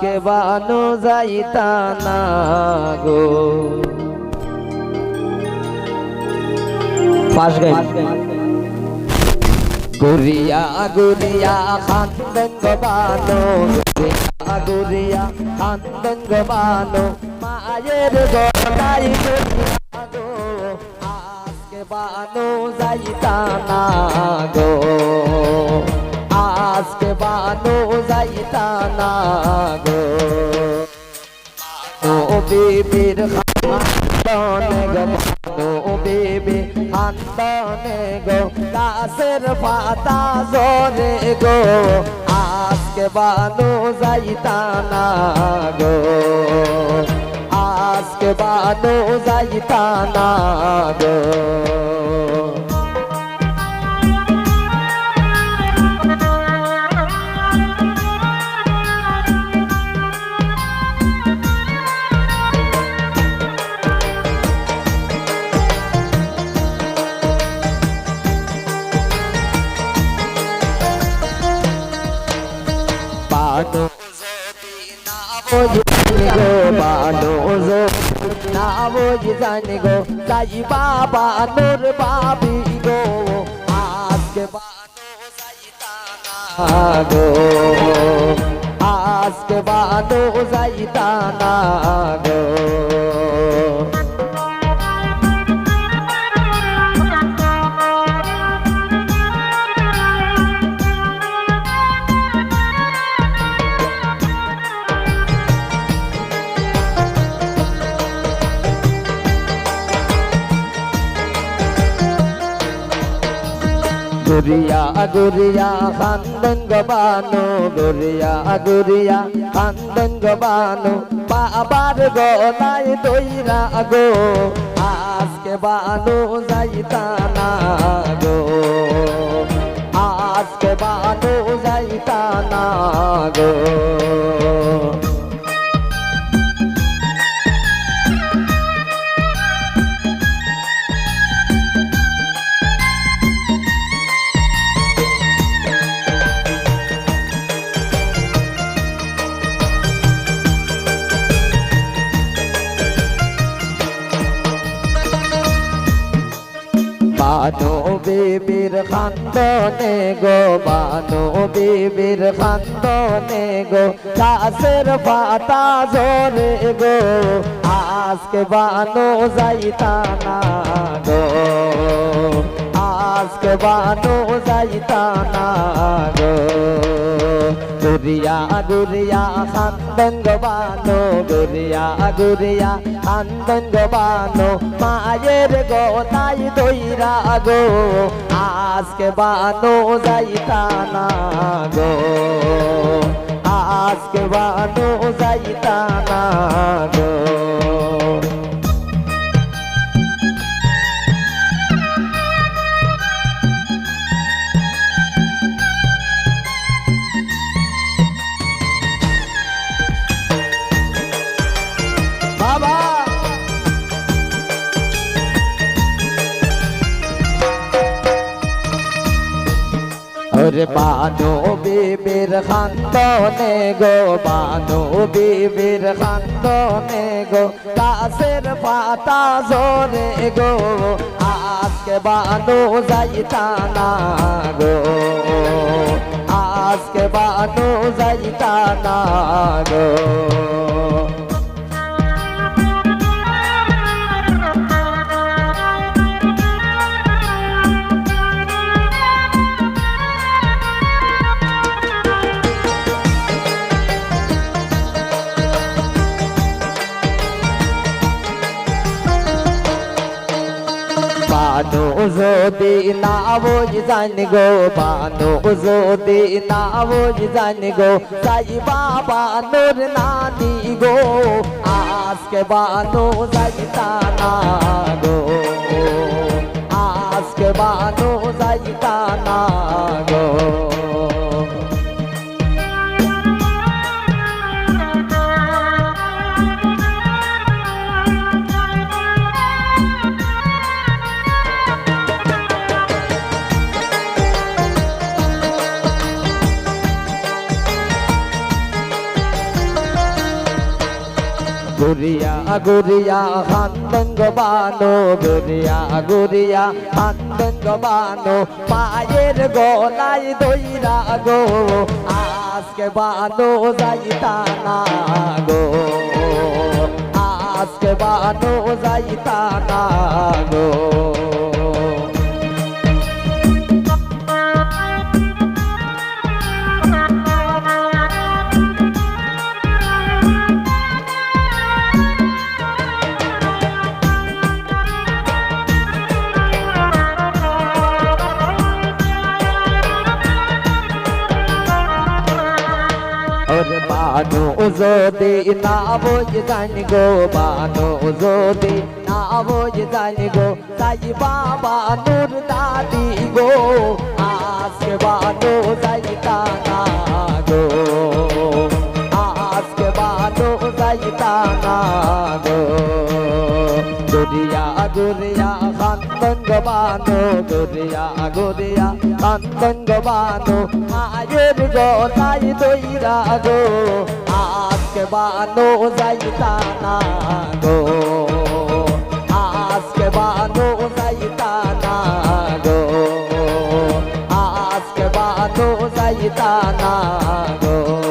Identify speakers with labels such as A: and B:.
A: কে বানো যাইতা না গো পাশ গাই গুরিয়া গুরিয়া খান্দন বানো গুরিয়া গুরিয়া খান্দন বানো মায়ের গলায় গুরিয়া গো আজকে বানো যাইতা না গো আজকে বানো যাইতা না গো ও বিবির খান্দনে গো ও বিবি খান্দনে গো গাছের পাতা জরে গো আজকে বানো যাইতা না গো আজকে বানো যাইতা না গো বানো যদি না বুঝি গো বানো যদি না বুঝি জানি গো যাই বাবা নূর বাবি গো আজকে বানো যাইতা না গো আজকে বানো যাইতা না গো গুরিয়া গুরিয়া খান্দন গবানো গুরিয়া গুরিয়া খান্দন গবানো বাবার গলায় দইরা গো আজকে বানো যাইতা না গো আজকে বানো যাইতা না গো বানো বিবির খান্দনে গো বানো বিবির খান্দনে গো গাছের পাতা ঝরে গো আজকে বানো যাইতা না গো আজকে বানো যাইতা না গো গুরিয়া গুরিয়া খান্দন বানো গুরিয়া গুরিয়া খান্দন বানো মায়ের গলায় দইরা গো আজকে বানো যাইতা না গো আজকে বানো যাইতা না গো ওরে বানো বিবির খান্দনে গো বানো বিবির খান্দনে গো গাছের পাতা ঝরে গো আজকে বানো যাইতা না গো আজকে বানো যাইতা না গো বানো যদি না বুঝি জানি গো বানো যদি না বুঝি জানি গো যাই বাবা নূর নানি গো আজকে বানো যাইতা না গো আজকে বানো যাইতা না গো গুরিয়া গুরিয়া হান্দন গবানো গুরিয়া গুরিয়া হান্দন গবানো পায়ের গলায় দইরা গো আজকে বানো যাইতা না গো আজকে বানো যাইতা না গো বানো যদি না বোঝ জানি গো বানো যদি না বোঝ জানি গো তাই বাবা নূর দাদি গো আজকে বানো যাইতা না গো আজকে বানো যাইতা না গো গুরিয়া গুরিয়া কান্দন গবানো গুরিয়া গুরিয়া কান্দন গবানো মায়ের গলায় দইরা গো আজকে বানো যাইতা না গো আজকে বানো যাইতা না গো আজকে বানো যাইতা না গো